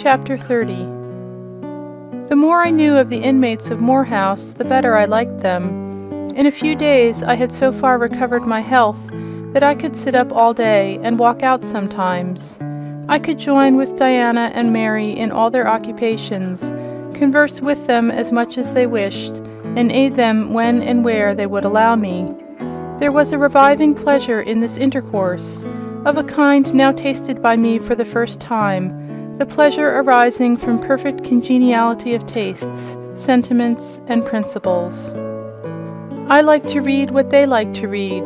Chapter 30. The more I knew of the inmates of Moor House, the better I liked them. In a few days I had so far recovered my health that I could sit up all day and walk out sometimes. I could join with Diana and Mary in all their occupations, converse with them as much as they wished, and aid them when and where they would allow me. There was a reviving pleasure in this intercourse, of a kind now tasted by me for the first time, the pleasure arising from perfect congeniality of tastes, sentiments, and principles. I liked to read what they liked to read.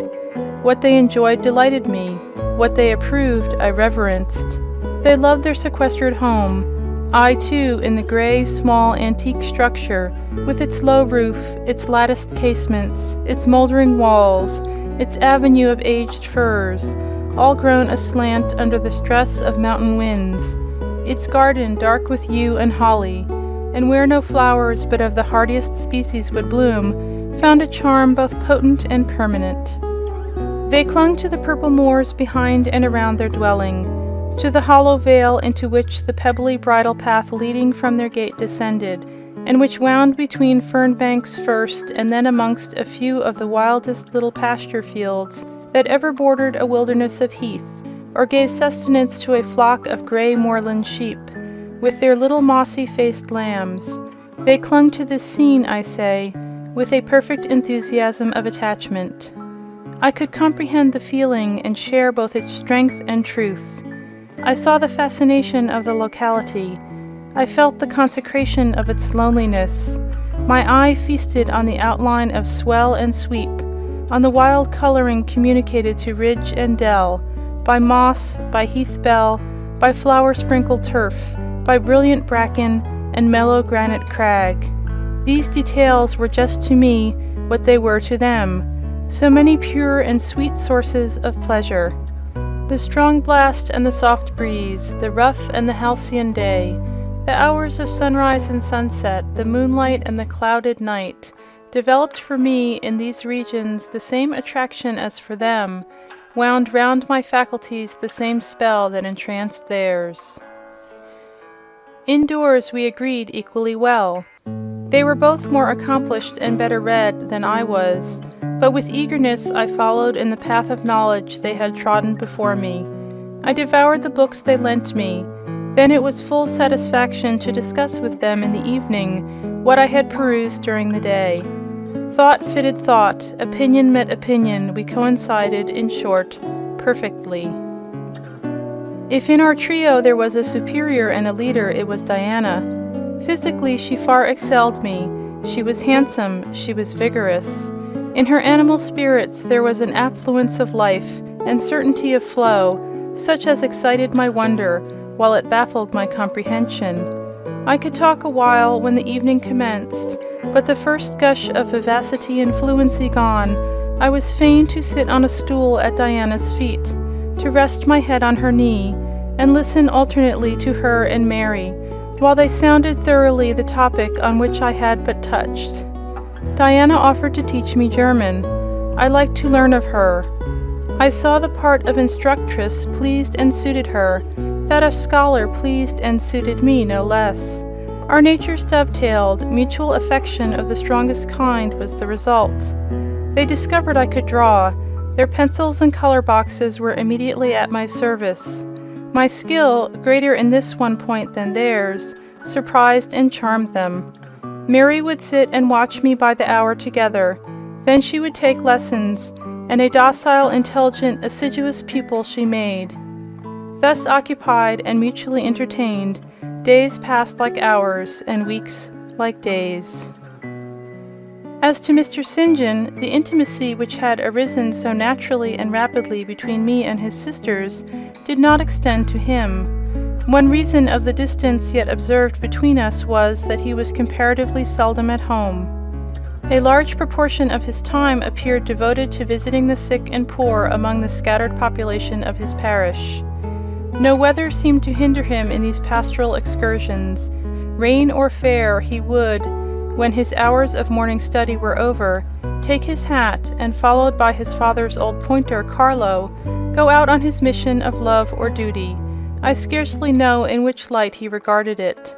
What they enjoyed delighted me. What they approved I reverenced. They loved their sequestered home. I, too, in the gray, small, antique structure, with its low roof, its latticed casements, its moldering walls, its avenue of aged firs, all grown aslant under the stress of mountain winds, its garden dark with yew and holly, and where no flowers but of the hardiest species would bloom, found a charm both potent and permanent. They clung to the purple moors behind and around their dwelling, to the hollow vale into which the pebbly bridle path leading from their gate descended, and which wound between fern banks first and then amongst a few of the wildest little pasture fields that ever bordered a wilderness of heath, or gave sustenance to a flock of grey moorland sheep, with their little mossy-faced lambs. They clung to this scene, I say, with a perfect enthusiasm of attachment. I could comprehend the feeling and share both its strength and truth. I saw the fascination of the locality. I felt the consecration of its loneliness. My eye feasted on the outline of swell and sweep, on the wild coloring communicated to ridge and dell, by moss, by heath bell, by flower-sprinkled turf, by brilliant bracken and mellow granite crag. These details were just to me what they were to them, so many pure and sweet sources of pleasure. The strong blast and the soft breeze, the rough and the halcyon day, the hours of sunrise and sunset, the moonlight and the clouded night, developed for me in these regions the same attraction as for them, wound round my faculties the same spell that entranced theirs. Indoors we agreed equally well. They were both more accomplished and better read than I was, but with eagerness I followed in the path of knowledge they had trodden before me. I devoured the books they lent me. Then it was full satisfaction to discuss with them in the evening what I had perused during the day. Thought fitted thought, opinion met opinion, we coincided, in short, perfectly. If in our trio there was a superior and a leader, it was Diana. Physically she far excelled me. She was handsome, she was vigorous. In her animal spirits there was an affluence of life and certainty of flow, such as excited my wonder, while it baffled my comprehension. I could talk a while when the evening commenced, but the first gush of vivacity and fluency gone, I was fain to sit on a stool at Diana's feet, to rest my head on her knee, and listen alternately to her and Mary, while they sounded thoroughly the topic on which I had but touched. Diana offered to teach me German. I liked to learn of her. I saw the part of instructress pleased and suited her, that of scholar pleased and suited me no less. Our natures dovetailed, mutual affection of the strongest kind was the result. They discovered I could draw. Their pencils and color boxes were immediately at my service. My skill, greater in this one point than theirs, surprised and charmed them. Mary would sit and watch me by the hour together. Then she would take lessons, and a docile, intelligent, assiduous pupil she made. Thus occupied and mutually entertained, days passed like hours, and weeks like days. As to Mr. St. John, the intimacy which had arisen so naturally and rapidly between me and his sisters did not extend to him. One reason of the distance yet observed between us was that he was comparatively seldom at home. A large proportion of his time appeared devoted to visiting the sick and poor among the scattered population of his parish. No weather seemed to hinder him in these pastoral excursions. Rain or fair, he would, when his hours of morning study were over, take his hat, and followed by his father's old pointer, Carlo, go out on his mission of love or duty, I scarcely know in which light he regarded it.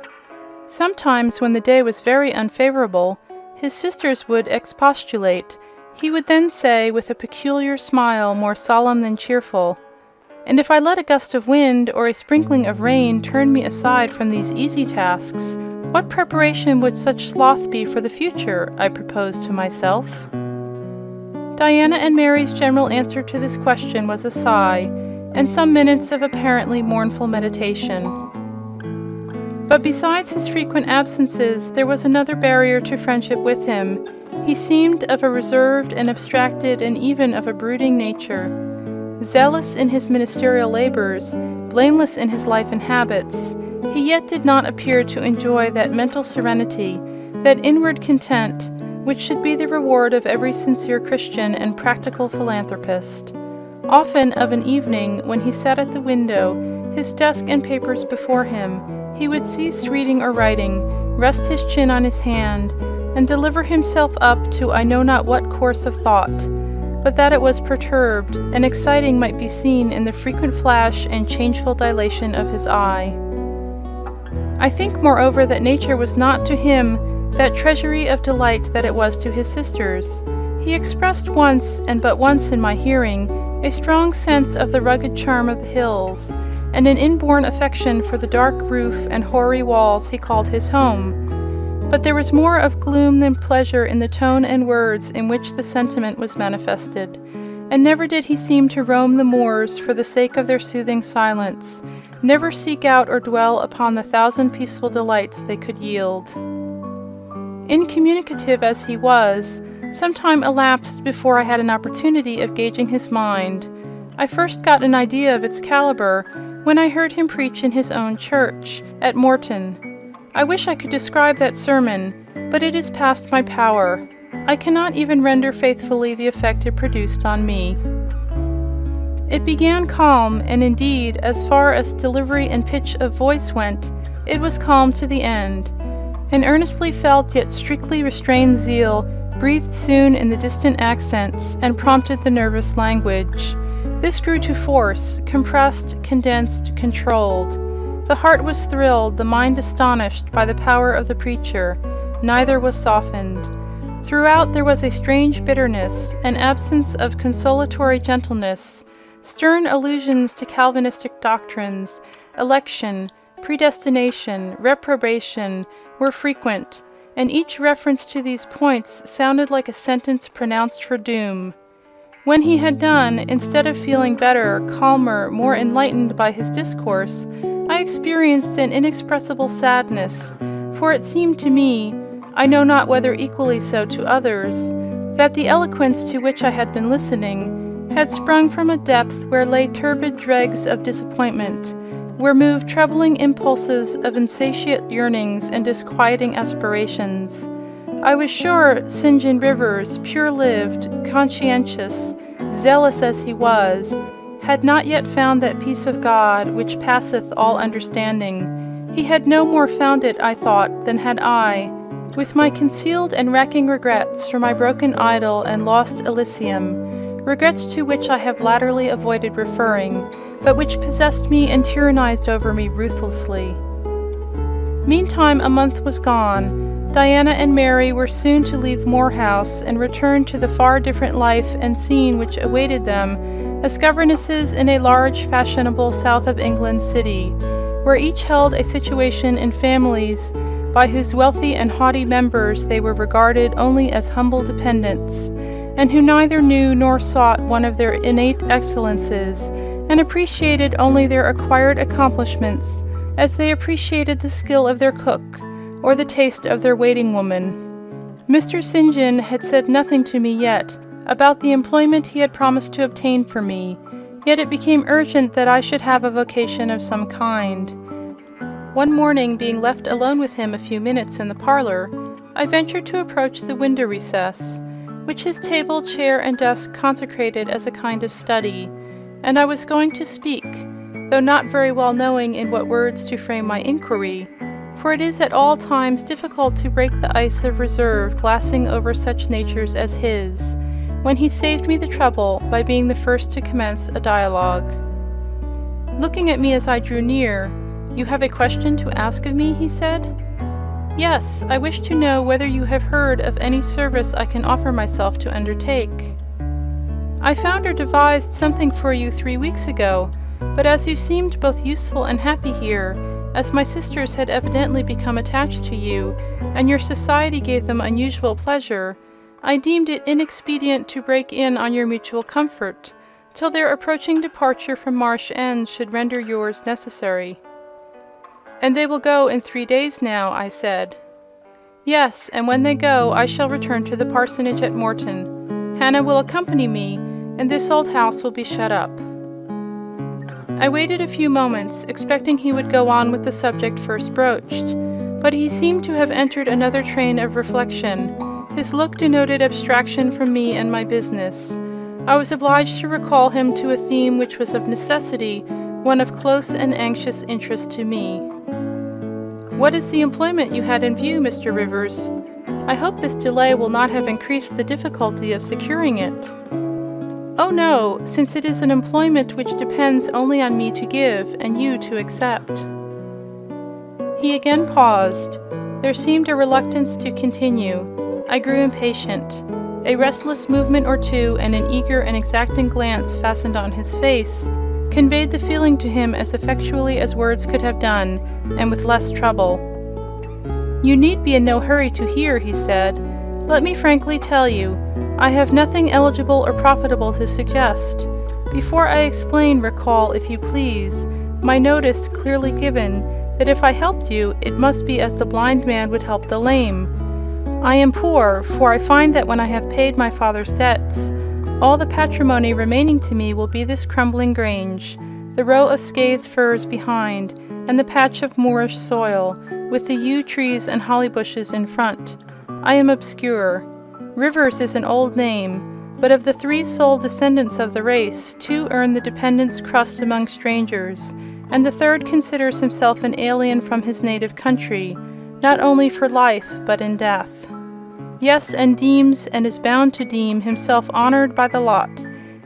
Sometimes, when the day was very unfavorable, his sisters would expostulate. He would then say, with a peculiar smile more solemn than cheerful, "And if I let a gust of wind or a sprinkling of rain turn me aside from these easy tasks, what preparation would such sloth be for the future?" I proposed to myself. Diana and Mary's general answer to this question was a sigh, and some minutes of apparently mournful meditation. But besides his frequent absences, there was another barrier to friendship with him. He seemed of a reserved and abstracted and even of a brooding nature. Zealous in his ministerial labors, blameless in his life and habits, he yet did not appear to enjoy that mental serenity, that inward content, which should be the reward of every sincere Christian and practical philanthropist. Often of an evening, when he sat at the window, his desk and papers before him, he would cease reading or writing, rest his chin on his hand, and deliver himself up to I know not what course of thought, but that it was perturbed and exciting might be seen in the frequent flash and changeful dilation of his eye. I think, moreover, that nature was not to him that treasury of delight that it was to his sisters. He expressed once, and but once in my hearing, a strong sense of the rugged charm of the hills, and an inborn affection for the dark roof and hoary walls he called his home. But there was more of gloom than pleasure in the tone and words in which the sentiment was manifested, and never did he seem to roam the moors for the sake of their soothing silence, never seek out or dwell upon the thousand peaceful delights they could yield. Incommunicative as he was, some time elapsed before I had an opportunity of gauging his mind. I first got an idea of its caliber when I heard him preach in his own church, at Morton. I wish I could describe that sermon, but it is past my power. I cannot even render faithfully the effect it produced on me. It began calm, and indeed, as far as delivery and pitch of voice went, it was calm to the end. An earnestly felt yet strictly restrained zeal breathed soon in the distant accents and prompted the nervous language. This grew to force, compressed, condensed, controlled. The heart was thrilled, the mind astonished by the power of the preacher. Neither was softened. Throughout there was a strange bitterness, an absence of consolatory gentleness. Stern allusions to Calvinistic doctrines, election, predestination, reprobation, were frequent, and each reference to these points sounded like a sentence pronounced for doom. When he had done, instead of feeling better, calmer, more enlightened by his discourse, I experienced an inexpressible sadness, for it seemed to me, I know not whether equally so to others, that the eloquence to which I had been listening had sprung from a depth where lay turbid dregs of disappointment, where moved troubling impulses of insatiate yearnings and disquieting aspirations. I was sure St. John Rivers, pure-lived, conscientious, zealous as he was, had not yet found that peace of God which passeth all understanding. He had no more found it, I thought, than had I, with my concealed and racking regrets for my broken idol and lost Elysium, regrets to which I have latterly avoided referring, but which possessed me and tyrannized over me ruthlessly. Meantime a month was gone. Diana and Mary were soon to leave Moor House and return to the far different life and scene which awaited them as governesses in a large, fashionable south of England city, where each held a situation in families by whose wealthy and haughty members they were regarded only as humble dependents, and who neither knew nor sought one of their innate excellences, and appreciated only their acquired accomplishments, as they appreciated the skill of their cook, or the taste of their waiting woman. Mr. St. John had said nothing to me yet about the employment he had promised to obtain for me, yet it became urgent that I should have a vocation of some kind. One morning, being left alone with him a few minutes in the parlor, I ventured to approach the window recess, which his table, chair, and desk consecrated as a kind of study, and I was going to speak, though not very well knowing in what words to frame my inquiry, for it is at all times difficult to break the ice of reserve glassing over such natures as his, when he saved me the trouble by being the first to commence a dialogue. Looking at me as I drew near, "You have a question to ask of me?" he said. "Yes, I wish to know whether you have heard of any service I can offer myself to undertake. I found or devised something for you 3 weeks ago, but as you seemed both useful and happy here, as my sisters had evidently become attached to you, and your society gave them unusual pleasure, I deemed it inexpedient to break in on your mutual comfort, till their approaching departure from Marsh End should render yours necessary." "And they will go in 3 days now," I said. "Yes, and when they go, I shall return to the parsonage at Morton. Hannah will accompany me, and this old house will be shut up." I waited a few moments, expecting he would go on with the subject first broached, but he seemed to have entered another train of reflection. His look denoted abstraction from me and my business. I was obliged to recall him to a theme which was of necessity one of close and anxious interest to me. "What is the employment you had in view, Mr. Rivers? I hope this delay will not have increased the difficulty of securing it." "Oh no, since it is an employment which depends only on me to give, and you to accept." He again paused. There seemed a reluctance to continue. I grew impatient. A restless movement or two, and an eager and exacting glance fastened on his face, conveyed the feeling to him as effectually as words could have done, and with less trouble. "You need be in no hurry to hear," he said. "Let me frankly tell you, I have nothing eligible or profitable to suggest. Before I explain, recall, if you please, my notice clearly given, that if I helped you, it must be as the blind man would help the lame. I am poor, for I find that when I have paid my father's debts, all the patrimony remaining to me will be this crumbling grange, the row of scathed firs behind, and the patch of moorish soil, with the yew trees and holly bushes in front. I am obscure. Rivers is an old name, but of the 3 sole descendants of the race, 2 earn the dependent's crust among strangers, and the 3rd considers himself an alien from his native country, not only for life, but in death. Yes, and deems, and is bound to deem, himself honoured by the lot,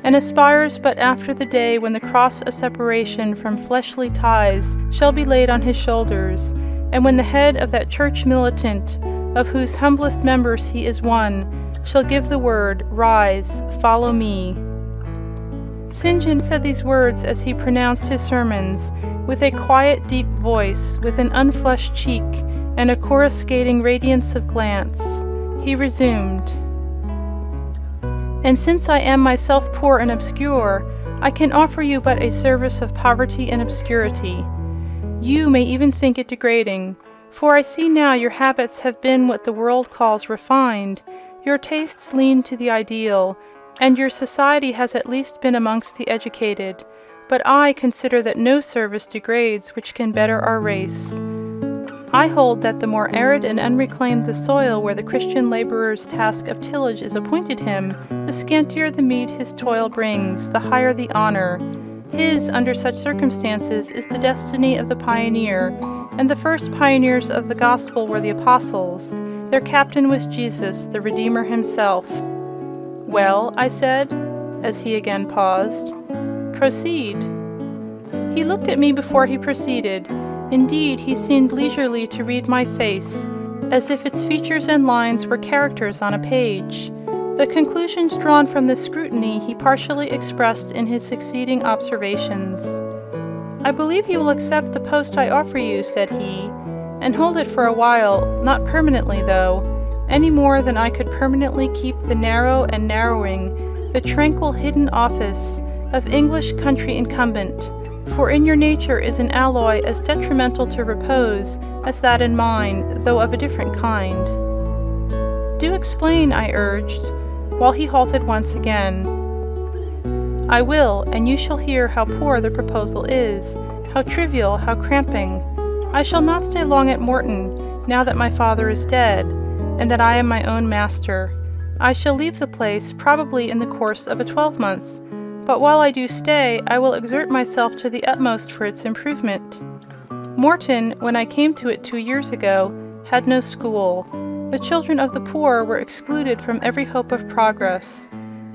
and aspires but after the day when the cross of separation from fleshly ties shall be laid on his shoulders, and when the head of that church militant, of whose humblest members he is one, shall give the word, "Rise, follow me." St. John said these words as he pronounced his sermons, with a quiet, deep voice, with an unflushed cheek, and a coruscating radiance of glance. He resumed, "And since I am myself poor and obscure, I can offer you but a service of poverty and obscurity. You may even think it degrading, for I see now your habits have been what the world calls refined, your tastes lean to the ideal, and your society has at least been amongst the educated, but I consider that no service degrades which can better our race. I hold that the more arid and unreclaimed the soil where the Christian labourer's task of tillage is appointed him, the scantier the meed his toil brings, the higher the honour. His, under such circumstances, is the destiny of the pioneer, and the first pioneers of the gospel were the apostles. Their captain was Jesus, the Redeemer himself." "Well," I said, as he again paused. "Proceed." He looked at me before he proceeded. Indeed, he seemed leisurely to read my face, as if its features and lines were characters on a page. The conclusions drawn from this scrutiny he partially expressed in his succeeding observations. "I believe you will accept the post I offer you," said he, "and hold it for a while, not permanently though, any more than I could permanently keep the narrow and narrowing, the tranquil hidden office of English country incumbent, for in your nature is an alloy as detrimental to repose as that in mine, though of a different kind." "Do explain," I urged, while he halted once again. "I will, and you shall hear how poor the proposal is, how trivial, how cramping. I shall not stay long at Morton, now that my father is dead, and that I am my own master. I shall leave the place probably in the course of a 12-month, but while I do stay, I will exert myself to the utmost for its improvement. Morton, when I came to it 2 years ago, had no school. The children of the poor were excluded from every hope of progress.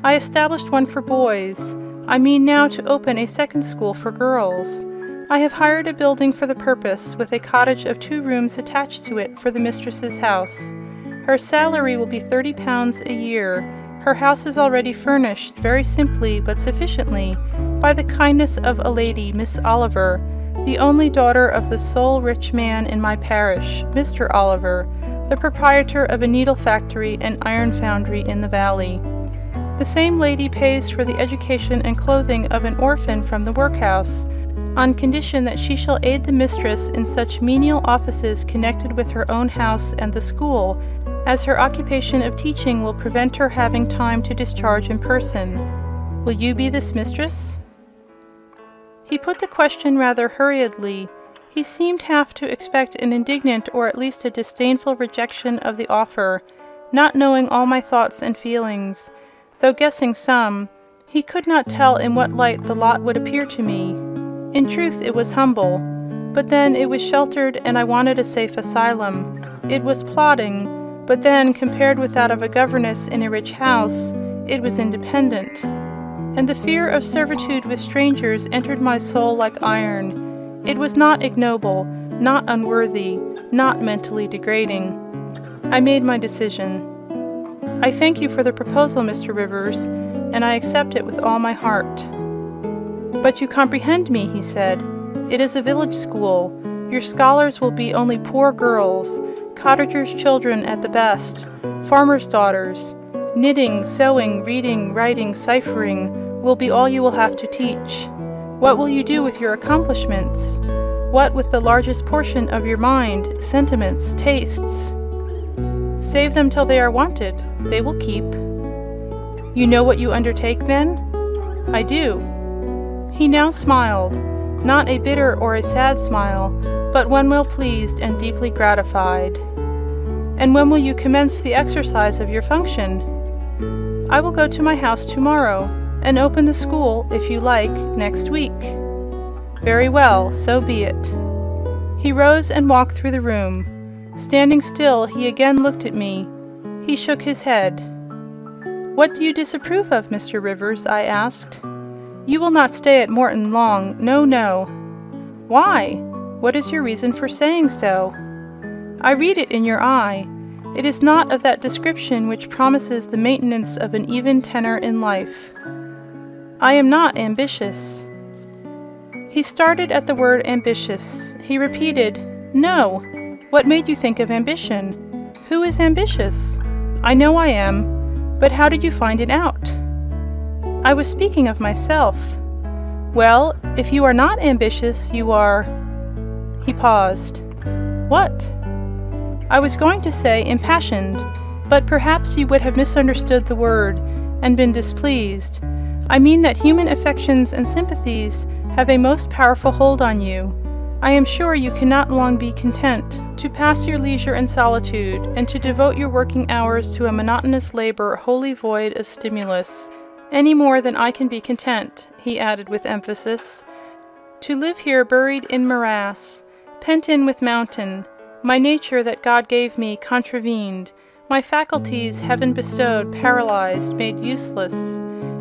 I established one for boys. I mean now to open a second school for girls. I have hired a building for the purpose, with a cottage of 2 rooms attached to it for the mistress's house. Her salary will be £30 a year. Her house is already furnished, very simply but sufficiently, by the kindness of a lady, Miss Oliver, the only daughter of the sole rich man in my parish, Mr. Oliver, the proprietor of a needle factory and iron foundry in the valley. The same lady pays for the education and clothing of an orphan from the workhouse, on condition that she shall aid the mistress in such menial offices connected with her own house and the school, as her occupation of teaching will prevent her having time to discharge in person. Will you be this mistress?" He put the question rather hurriedly. He seemed half to expect an indignant or at least a disdainful rejection of the offer, not knowing all my thoughts and feelings. Though guessing some, he could not tell in what light the lot would appear to me. In truth, it was humble, but then it was sheltered and I wanted a safe asylum. It was plodding, but then, compared with that of a governess in a rich house, it was independent. And the fear of servitude with strangers entered my soul like iron. It was not ignoble, not unworthy, not mentally degrading. I made my decision. "I thank you for the proposal, Mr. Rivers, and I accept it with all my heart." "But you comprehend me," he said. "It is a village school. Your scholars will be only poor girls, cottagers' children at the best, farmers' daughters. Knitting, sewing, reading, writing, ciphering will be all you will have to teach. What will you do with your accomplishments? What with the largest portion of your mind, sentiments, tastes? Save them till they are wanted. They will keep." "You know what you undertake, then?" "I do." He now smiled, not a bitter or a sad smile, but one well pleased and deeply gratified. "And when will you commence the exercise of your function?" "I will go to my house tomorrow, and open the school, if you like, next week." "Very well, so be it." He rose and walked through the room. Standing still, he again looked at me. He shook his head. "What do you disapprove of, Mr. Rivers?" I asked. "You will not stay at Morton long, no, no." "Why? What is your reason for saying so?" "I read it in your eye. It is not of that description which promises the maintenance of an even tenor in life." "I am not ambitious." He started at the word ambitious. He repeated, "No. What made you think of ambition? Who is ambitious?" "I know I am. But how did you find it out?" "I was speaking of myself." "Well, if you are not ambitious, you are—" He paused. "What?" "I was going to say impassioned, but perhaps you would have misunderstood the word and been displeased. I mean that human affections and sympathies have a most powerful hold on you. I am sure you cannot long be content to pass your leisure in solitude, and to devote your working hours to a monotonous labor wholly void of stimulus, any more than I can be content," he added with emphasis, "to live here buried in morass, pent in with mountain, my nature that God gave me contravened, my faculties heaven bestowed paralyzed, made useless.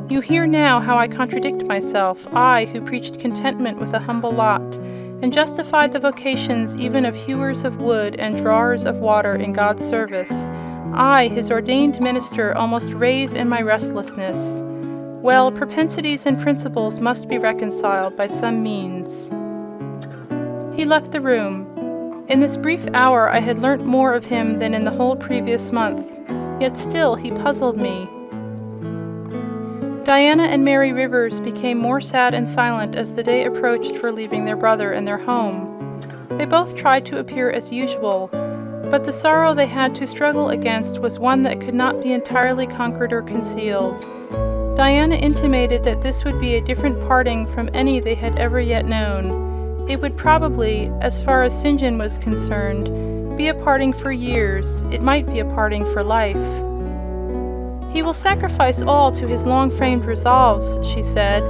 You hear now how I contradict myself, I who preached contentment with a humble lot, and justified the vocations even of hewers of wood and drawers of water in God's service. I, his ordained minister, almost rave in my restlessness. Well, propensities and principles must be reconciled by some means." He left the room. In this brief hour I had learnt more of him than in the whole previous month, yet still he puzzled me. Diana and Mary Rivers became more sad and silent as the day approached for leaving their brother and their home. They both tried to appear as usual, but the sorrow they had to struggle against was one that could not be entirely conquered or concealed. Diana intimated that this would be a different parting from any they had ever yet known. It would probably, as far as St. John was concerned, be a parting for years. It might be a parting for life. "He will sacrifice all to his long-framed resolves," she said.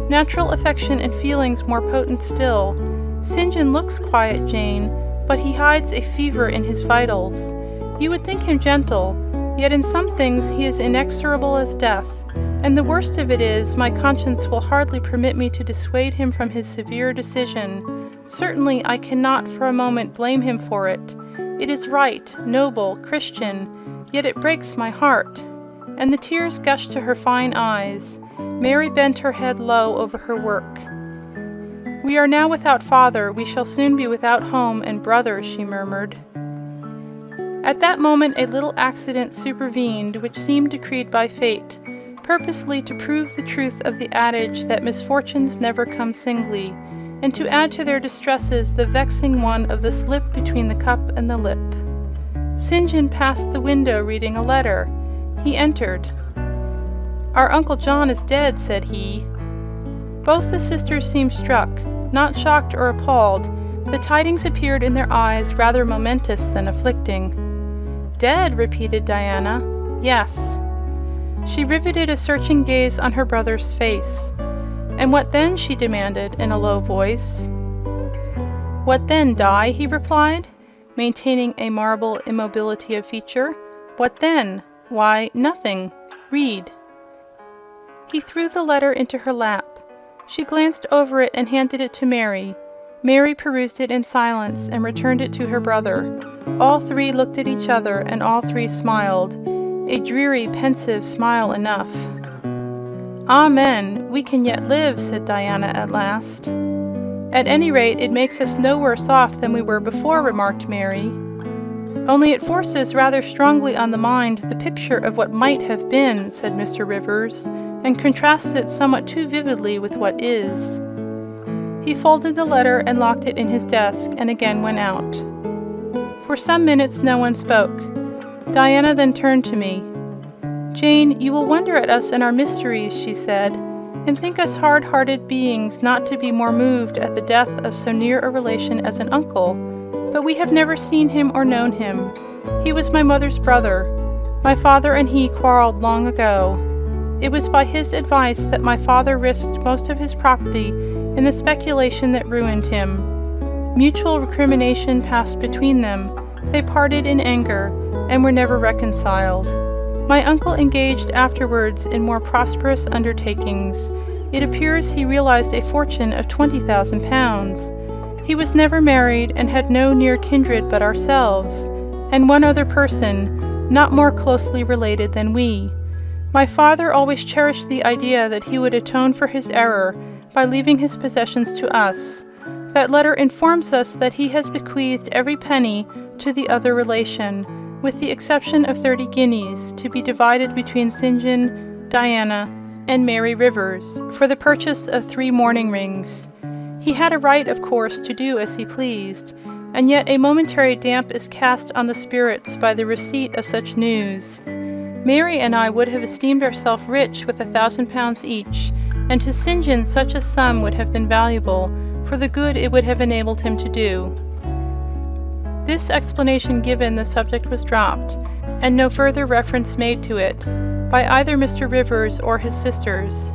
"Natural affection and feelings more potent still. St. John looks quiet, Jane, but he hides a fever in his vitals. You would think him gentle, yet in some things he is inexorable as death. And the worst of it is, my conscience will hardly permit me to dissuade him from his severe decision. Certainly I cannot for a moment blame him for it. It is right, noble, Christian, yet it breaks my heart." And the tears gushed to her fine eyes. Mary bent her head low over her work. "We are now without father, we shall soon be without home and brother," she murmured. At that moment a little accident supervened which seemed decreed by fate, purposely to prove the truth of the adage that misfortunes never come singly, and to add to their distresses the vexing one of the slip between the cup and the lip. St. John passed the window reading a letter. He entered. "Our Uncle John is dead," said he. Both the sisters seemed struck, not shocked or appalled. The tidings appeared in their eyes rather momentous than afflicting. "Dead?" repeated Diana. "Yes." She riveted a searching gaze on her brother's face. "And what then?" she demanded in a low voice. "What then, Di?" he replied, maintaining a marble immobility of feature. "What then? Why, nothing. Read." He threw the letter into her lap. She glanced over it and handed it to Mary. Mary perused it in silence and returned it to her brother. All three looked at each other, and all three smiled. A dreary, pensive smile enough. "Amen! We can yet live," said Diana at last. "At any rate, it makes us no worse off than we were before," remarked Mary. "Only it forces rather strongly on the mind the picture of what might have been," said Mr. Rivers, "and contrasts it somewhat too vividly with what is." He folded the letter and locked it in his desk, and again went out. For some minutes no one spoke. Diana then turned to me. "Jane, you will wonder at us and our mysteries," she said, "and think us hard-hearted beings not to be more moved at the death of so near a relation as an uncle. But we have never seen him or known him. He was my mother's brother. My father and he quarreled long ago. It was by his advice that my father risked most of his property in the speculation that ruined him. Mutual recrimination passed between them. They parted in anger, and were never reconciled. My uncle engaged afterwards in more prosperous undertakings. It appears he realized a fortune of 20,000 pounds. He was never married, and had no near kindred but ourselves, and one other person, not more closely related than we. My father always cherished the idea that he would atone for his error by leaving his possessions to us. That letter informs us that he has bequeathed every penny to the other relation, with the exception of 30 guineas, to be divided between St. John, Diana, and Mary Rivers, for the purchase of 3 mourning rings. He had a right, of course, to do as he pleased, and yet a momentary damp is cast on the spirits by the receipt of such news. Mary and I would have esteemed ourselves rich with 1,000 pounds each, and to St. John such a sum would have been valuable, for the good it would have enabled him to do. This explanation given, the subject was dropped, and no further reference made to it, by either Mr. Rivers or his sisters.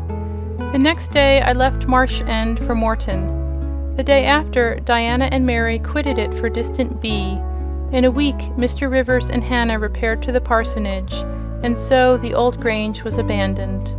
The next day I left Marsh End for Morton. The day after, Diana and Mary quitted it for distant B. In a week, Mr. Rivers and Hannah repaired to the parsonage, and so the old Grange was abandoned.